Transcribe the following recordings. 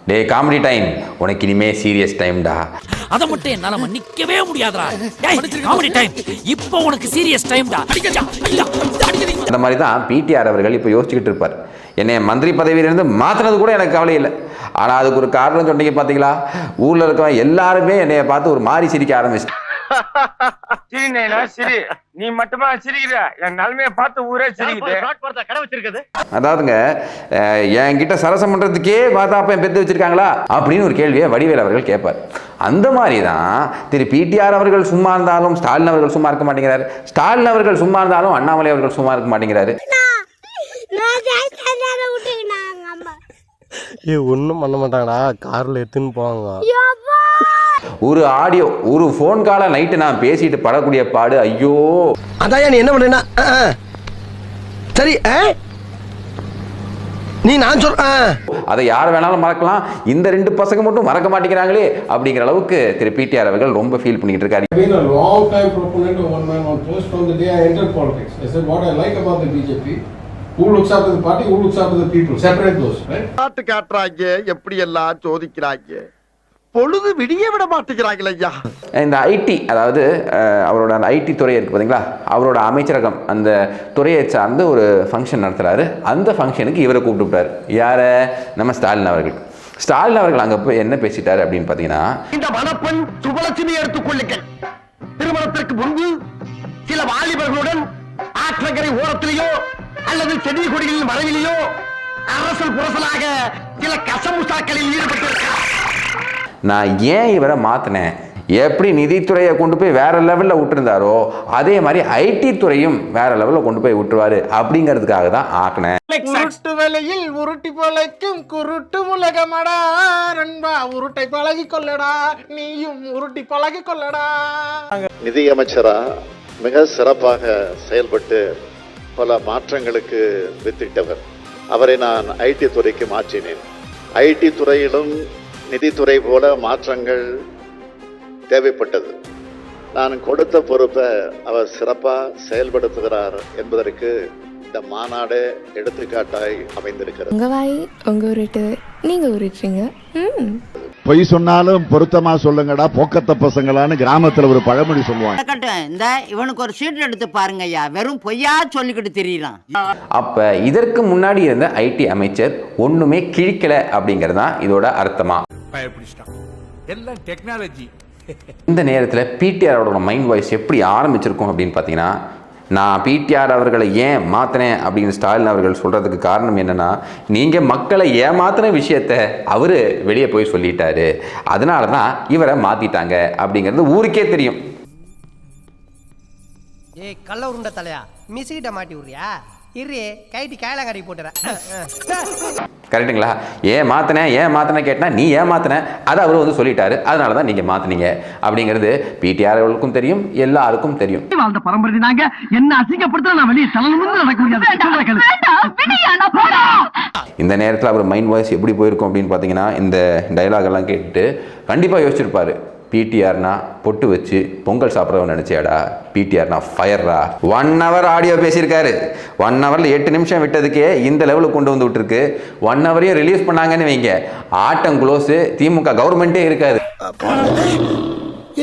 டே comedy time, உனக்கு இனிமே serious டைம்டா. அத மட்டும் என்னால மன்னிக்கவே முடியாதுடா. காமெடி டைம், இப்போ உனக்கு சீரியஸ் டைம்டா. அந்த மாதிரி தான் பிடிஆர் அவர்கள் இப்போ யோசிச்சுக்கிட்டு இருப்பார். என்னை மந்திரி பதவியிலிருந்து மாற்றினது கூட எனக்கு கவலை இல்லை. ஆனால் அதுக்கு ஒரு காரணம் சொன்னீங்க பார்த்தீங்களா? ஊரில் இருக்க எல்லாருமே என்னைய பார்த்து ஒரு மாதிரி சிரிக்க ஆரம்பிச்சு. நீ மட்டுமா சிரிக்கிற? என் நிலைமையை பார்த்து ஊரே சிரிக்குது. அதாவதுங்க, என்கிட்ட சரசம் பண்றதுக்கே வாதாப்பன் பெற்று வச்சிருக்காங்களா அப்படின்னு ஒரு கேள்வியை வடிவேல் அவர்கள் கேட்பார். அந்த மாதிரி தான் திரு பிடிஆர் அவர்கள் சும்மா இருந்தாலும் ஸ்டாலின் அவர்கள் சும்மா இருக்க மாட்டேங்கிறாரு. ஸ்டாலின் அவர்கள் சும்மா இருந்தாலும் அண்ணாமலை அவர்கள் சும்மா இருக்க மாட்டேங்கிறாரு. ஒன்றும் பண்ண மாட்டாங்கடா, காரில் எடுத்துன்னு போவாங்க. ஒரு ஆடியோ, ஒரு போன் காலை நைட்டு நான் பேசிட்டு படக்கூடிய பாடு, ஐயோ. அதான் நீ என்ன பண்ணா சரி, நீ நான் அதை யார் வேணாலும் மறக்கலாம், இந்த ரெண்டு பசங்க மட்டும் மறக்க மாட்டேங்கிறாங்களே அப்படிங்கிற அளவுக்கு திரு பிடிஆர் அவர்கள் ரொம்ப ஃபீல் பண்ணிட்டு இருக்காரு. Who looks after the party? Who looks after the people? Separate those, right? பாட்டு காட்டுறாங்க, எப்படி எல்லாம் சோதிக்கிறாங்க, பொழுது விடிய விட மாட்டேங்கிறாங்களே ஐயா. இந்த ஐடி, அதாவது அவரோட அந்த ஐடி துறை இருக்கு பார்த்தீங்களா, அவரோட அமைச்சரகம் அந்த துறையை சார்ந்து ஒரு ஃபங்க்ஷன் நடத்துகிறாரு. அந்த ஃபங்க்ஷனுக்கு இவரை கூப்பிட்டுட்டார். யாரை? நம்ம ஸ்டாலின் அவர்கள். ஸ்டாலின் அவர்கள் அங்கே போய் என்ன பேசிட்டாரு அப்படின்னு பார்த்தீங்கன்னா, இந்த மணப்பெண் சுபலட்சுமி எடுத்துக்கொள்ளுங்கள். திருமணத்திற்கு முன்பு சில வாலிபர்களுடன் ஆற்றங்கரை ஓரத்திலேயோ அல்லது செடி கொடிகளின் மறைவிலேயோ அரசல் புரசலாக சில கசமுசாக்களில் ஈடுபட்டிருக்கிறார். நான் ஏன் இவரை மாத்தினேன், எப்படி நிதித்துறையை கொண்டு போய் வேற லெவலில் விட்டுருந்தாரோ அதே மாதிரி ஐடி துறையும் வேற லெவலில் கொண்டு போய் விட்டுருவாரு அப்படிங்கிறதுக்காக தான் ஆக்கினேன். உருட்டு வேலையில் உருட்டி பழைக்கும் குருட்டு உலகமடா நண்பா, உருட்டை பழகி கொள்ளடா, நீயும் உருட்டி பழகி கொள்ளடா. நிதியமைச்சரா மிக சிறப்பாக செயல்பட்டு பல மாற்றங்களுக்கு வித்திட்டவர். அவரை நான் ஐடி துறைக்கு மாற்றினேன். ஐடி துறையிலும் நிதித்துறை போல மாற்றங்கள் தேவைப்பட்டது. நான் கொடுத்த பொறுப்பை அவர் சிறப்பாக செயல்படுத்துகிறார் என்பதற்கு இந்த மாநாடு எடுத்துக்காட்டாய் அமைந்திருக்கிறது. உங்க வாய் உங்க உருட்டு, நீங்க உருட்டுறீங்க. பொய் சொன்னாலும் பொருத்தமா சொல்லுங்கடா போக்கத்த பசங்களான்னு கிராமத்துல ஒரு பழமொழி சொல்லுவாங்க. இந்த இவனுக்கு ஒரு சீட் எடுத்து பாருங்க ஐயா, வெறும் பொய்யா சொல்லிக்கிட்டு தெரியலாம். அப்ப இதற்கு முன்னாடி இருந்த ஐடி அமைச்சர் ஒண்ணுமே கிழிக்கல அப்படிங்கிறது தான் இதோட அர்த்தமா? எல்லாம் டெக்னாலஜி. இந்த நேரத்தில் பிடிஆரோட மைண்ட் வாய்ஸ் எப்படி ஆரம்பிச்சிருக்கும் அப்படின்னு பார்த்தீங்கன்னா, நான் பிடிஆர் அவர்களை ஏன் மாற்றினேன் அப்படின்னு ஸ்டாலின் அவர்கள் சொல்கிறதுக்கு காரணம் என்னென்னா, நீங்கள் மக்களை ஏமாத்தின விஷயத்தை அவர் வெளியே போய் சொல்லிட்டாரு, அதனால தான் இவரை மாற்றிட்டாங்க அப்படிங்கிறது ஊருக்கே தெரியும். ஏய் கள்ள உருண்ட தலையா, மிசிக்கிட்ட மாட்டி விடுறியா? இரு கைட்டி காயலாங்கடி போட்டுறேன். கரெக்டுங்களா? ஏன் மாற்றினேன் கேட்டால் நீ ஏன் மாற்றின அதை அவர் வந்து சொல்லிட்டாரு, அதனால தான் நீங்கள் மாற்றினீங்க அப்படிங்கிறது பிடிஆர் அவர்களுக்கும் தெரியும், எல்லாருக்கும் தெரியும். வாழ்ந்த பரம்பரை நாங்க என்ன அசிங்கப்படுத்த நான் வெளியே தலமுன்னு நடக்க முடியாது. இந்த நேரத்தில் அவர் மைண்ட் வாய்ஸ் எப்படி போயிருக்கும் அப்படின்னு பார்த்தீங்கன்னா, இந்த டைலாக் எல்லாம் கேட்டுட்டு கண்டிப்பாக யோசிச்சிருப்பாரு. பிடிஆர்னா பொட்டு வச்சு பொங்கல் சாப்பிட்றவன் நினச்சியாடா, பிடிஆர்னா ஃபயர்ரா. 1 hour ஆடியோ பேசியிருக்காரு. 1 hourல 8 நிமிஷம் விட்டதுக்கே இந்த லெவலுக்கு கொண்டு வந்து விட்டுருக்கு. 1 hourையும் ரிலீஸ் பண்ணாங்கன்னு வைங்க, ஆட்டம் க்ளோஸ், திமுக கவர்மெண்ட்டே இருக்காது.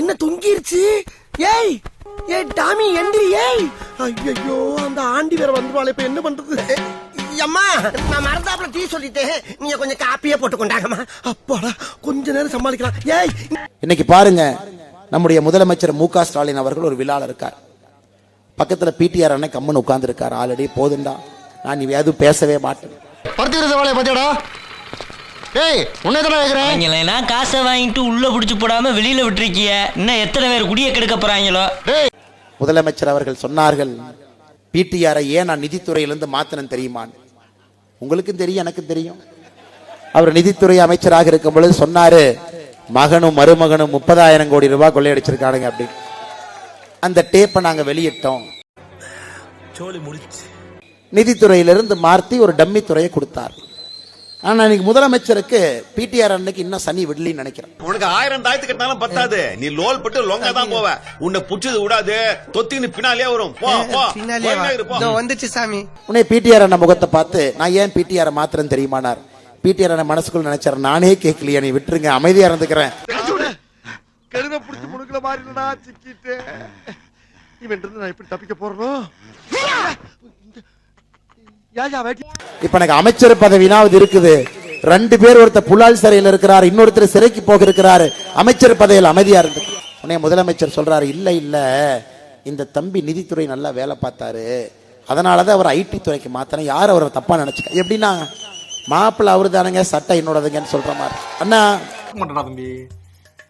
என்ன தொங்கிருச்சு? ஏய் ஏய் டாமி எந்திரி. ஏய் ஐயோ, அந்த ஆண்டி வேற வந்துவாளே, இப்ப என்ன பண்றது? அம்மா நான் மறந்தாப்புல டீ சொல்லிட்டேன், நீங்க கொஞ்சம் காப்பியே போட்டு கொண்டாங்கம்மா. அப்பாடா, கொஞ்ச நேரம் சமாளிக்கலாம். ஏய் இன்னைக்கு பாருங்க, நம்முடைய முதலமைச்சர் மு.க. ஸ்டாலின் அவர்கள் ஒரு விழால இருக்கார். பக்கத்துல பிடிஆர் அண்ணன் கம்மன் உட்கார்ந்து இருக்கார். ஆல்ரெடி போதுண்டா, நான் நீ எதுவும் பேசவே மாட்டேன். காசை வாங்கிட்டு உள்ள புடிச்சு போடாம வெளியில விட்டுருக்கிய, இன்னும் எத்தனை பேர் குடிய கெடுக்க போறாங்களோ. முதலமைச்சர் அவர்கள் சொன்னார்கள், பிடிஆரை ஏன் நான் நிதித்துறையிலிருந்து மாத்தினேன் தெரியுமா? உங்களுக்கும் தெரியும், எனக்கும் தெரியும். அவர் நிதித்துறை அமைச்சராக இருக்கும் பொழுது சொன்னாரு, மகனும் மருமகனும் 30,000 கோடி ரூபாய் கொள்ளையடிச்சிருக்கானுங்க அப்படின்னு. அந்த டேப்பை நாங்க வெளியிட்டோம். நிதித்துறையிலிருந்து மாற்றி ஒரு டம்மி துறையை கொடுத்தார். ஆனா இன்னைக்கு முதலமைச்சருக்கு பிடிஆர் அன்னைக்கு இன்னும் சனி விடலின்னு நினைக்கிறேன். உனக்கு 1000 தாயத்து கட்டினாலும் பத்தாது, நீ லோல் பட்டு லொங்கா தான் போவ. உன்னை புடிச்சது விடாது, தொத்தின்னு பின்னாலே வரும். வந்துச்சு சாமி. உன்னை பிடிஆர் அண்ணன் முகத்தை பார்த்து நான் ஏன் பிடிஆர் மாத்திரம் தெரியுமானார்? பிடிஆர் மனசுக்குள்ள நினைச்சாரு, நானே கேட்கலையா, நீ விட்டுருங்க, அமைதியா இருந்துக்கிறேன். கருணை பிடிச்சி முடுக்கல மாறினா சிக்கிட்டு இவன் இருந்து நான் எப்படி தப்பிக்க போறோம்? இப்ப எனக்கு அமைச்சர் பதவினாவது இருக்குது. 2 பேர், ஒருத்தர் புலால் சிறையில் இருக்கிறார், இன்னொருத்தர் சிறைக்கு போக இருக்கிறாரு. அமைச்சர் பதவியில் அமைதியா இருந்து உடனே முதலமைச்சர் சொல்றாரு, இல்ல இல்ல இந்த தம்பி நிதித்துறை நல்லா வேலை பார்த்தாரு, அதனாலதான் அவர் ஐடி துறைக்கு மாத்தின. யார் அவரை தப்பா நினைச்சுக்க? எப்படின்னா மாப்பிள்ள அவரு தானுங்க, சட்டை என்னோடதுங்கன்னு சொல்ற மாதிரி. அண்ணா தம்பி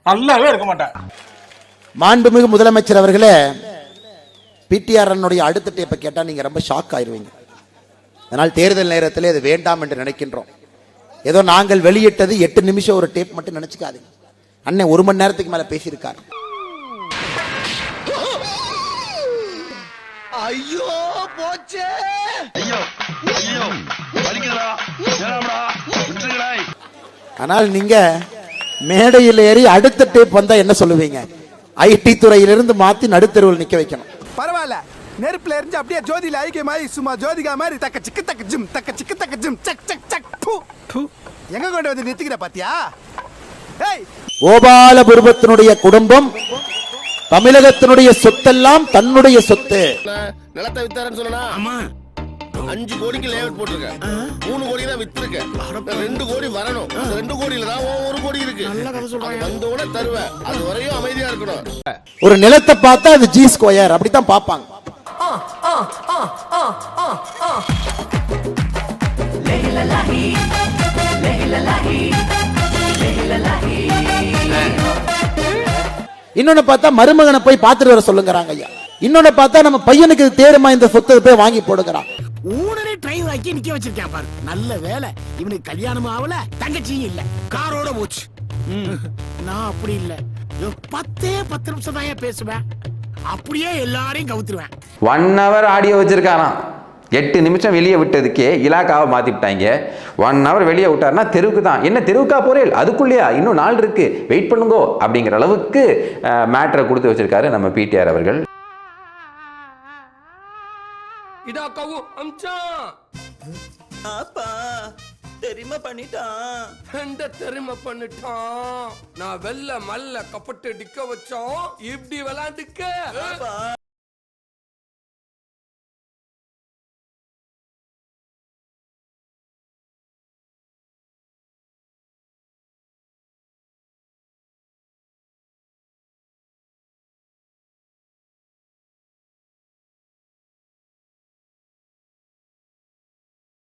நல்லாவே இருக்க மாட்டேன். மாண்புமிகு முதலமைச்சர் அவர்களே, பிடிஆர் அடுத்த டேப்பை கேட்டா நீங்க ரொம்ப ஷாக் ஆயிருவீங்க. அதனால் தேர்தல் நேரத்தில் இது வேண்டாம் என்று நினைக்கின்றோம். ஏதோ நாங்கள் வெளியிட்டது 8 நிமிஷம் ஒரு டேப் மட்டும் நினைச்சுக்காதீங்க. அண்ணன் 1 மணி நேரத்துக்கு மேல பேசியிருக்காரு. ஐயோ போச்சே. ஆனால் நீங்க மேடையில் ஏறி அடுத்த டேப் வந்தா என்ன சொல்லுவீங்க? ஐடி துறையிலிருந்து மாத்தி நடுத்தருவில் நிக்க வைக்கணும். பரவாயில்ல, நெருப்புல எரிஞ்சு அப்படியே ஜோதியில ஐக்கியமாயி சும்மா ஜோதிகா மாதிரி தக்க சிக்கு ஜிம் தக்க சிக்கு ஜிம் சக் சக் சக் து எங்க கொண்டு வந்து நிறுத்திக்கிற பாத்தியா? கோபாலபுரத்தினுடைய குடும்பம் தமிழகத்தினுடைய சொத்தெல்லாம் தன்னுடைய சொத்து. நிலத்தை வித்தாரன்னு சொன்னா 5 கோடிக்கு லேஅவுட் போட்டிருக்கேன், 3 கோடி தான் வித்திருக்கேன், 2 கோடி வரணும். 2 கோடியில தான் 1 கோடி இருக்கு. வந்தோட தருவேன், அது வரையும் அமைதியா இருக்கணும். ஒரு நிலத்தை பார்த்தா அது ஜி ஸ்கொயர் அப்படித்தான் பார்ப்பாங்க. இன்னொன்னு பார்த்தா மருமகனை போய் பார்த்துட்டு வர சொல்லுங்கிறாங்க ஐயா. இன்னொன்னு பார்த்தா நம்ம பையனுக்கு தேருமா இந்த சொத்தை போய் வாங்கி போடுகிறான். ஊனரே டிரைவர் ஆக்கி நிக்க வச்சிருக்கேன் பாரு. நல்ல வேலை, இவனுக்கு கல்யாணம் ஆகல, தங்கச்சியும் இல்ல, காரோட போச்சு. நான் அப்படி இல்ல, 10 நிமிஷம் தான் பேசுவேன், அப்படியே எல்லாரையும் கவுத்துருவேன். 1 hour ஆடியோ வச்சிருக்காராம். 8 நிமிஷம் வெளியே விட்டதுக்கே இலாக்காவை மாத்தி விட்டாங்க. 1 hour வெளியே விட்டாருன்னா தெருவுக்கு தான். என்ன தெருவுக்கா போறேன், அதுக்குள்ளேயா இன்னும் நாள் இருக்கு, வெயிட் பண்ணுங்கோ அப்படிங்கிற அளவுக்கு மேட்டரை கொடுத்து வச்சிருக்காரு நம்ம பிடிஆர் அவர்கள். இதா கவு அம்ச்சான் அப்பா தெரியுமா பண்ணிட்டான், தெரியுமா பண்ணிட்டான். நான் வெள்ள மல்ல கப்பட்டு டிக்க வச்சோம், இப்படி விளாண்டுக்க